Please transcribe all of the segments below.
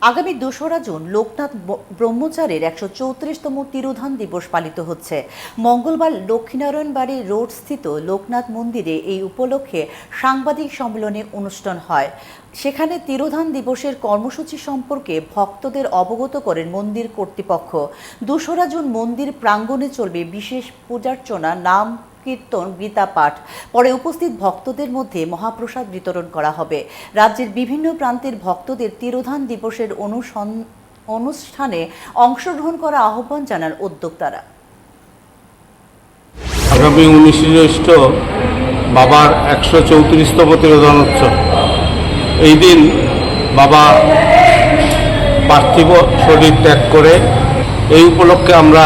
আগামী ২রা জুন লোকনাথ ব্রহ্মচারীর ১৩৪তম তিরোধান দিবস পালিত হচ্ছে। মঙ্গলবার লক্ষ্মীনারায়ণ বাড়ি রোড স্থিত লোকনাথ মন্দিরে এই উপলক্ষে সাংবাদিক সম্মেলনে অনুষ্ঠান হয়। সেখানে তিরোধান দিবসের কর্মসূচি সম্পর্কে ভক্তদের অবগত করেন মন্দির কর্তৃপক্ষ। ২রা জুন মন্দির প্রাঙ্গণে চলবে বিশেষ পূজার্চনা, নাম কীর্তন, গীতা পাঠ। পরে উপস্থিত ভক্তদের মধ্যে মহাপ্রসাদ বিতরণ করা হবে। রাজ্যের বিভিন্ন প্রান্তের ভক্তদের তিরোধান দিবসের অনুষ্ঠানে অংশগ্রহণ করা আহ্বান জানান উদ্যোক্তারা। আগামী 19 জ্যৈষ্ঠ বাবার 134তম তিরোধান উৎসব। এই দিন বাবা পার্থিব শরীর ত্যাগ করে, এই উপলক্ষে আমরা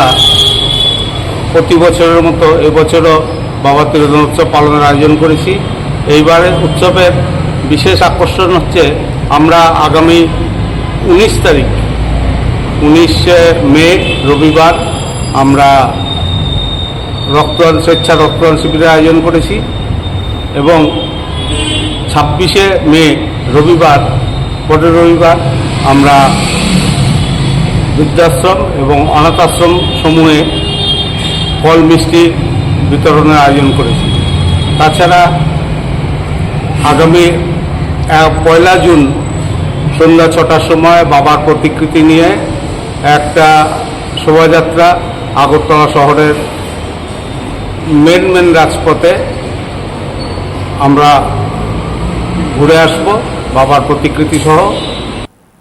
প্রতি বছরের মতো এবছরও বাবা তিরোধান উৎসব পালনের আয়োজন করেছি। এইবারের উৎসবের বিশেষ আকর্ষণ হচ্ছে আমরা আগামী 19 তারিখ 19 মে রবিবার আমরা স্বেচ্ছা রক্তদান শিবিরের আয়োজন করেছি এবং 26 মে রবিবার, পরের রবিবার আমরা বৃদ্ধাশ্রম এবং অনাথ আশ্রম সমূহে ফল মিষ্টি বিতরণের আয়োজন করেছি। তাছাড়া আগামী 1 জুন সন্ধ্যা 6টার সময় বাবার প্রতিকৃতি নিয়ে একটা শোভাযাত্রা আগরতলা শহরের মেন রাজপথে আমরা ঘুরে আসব বাবার প্রতিকৃতি সহ।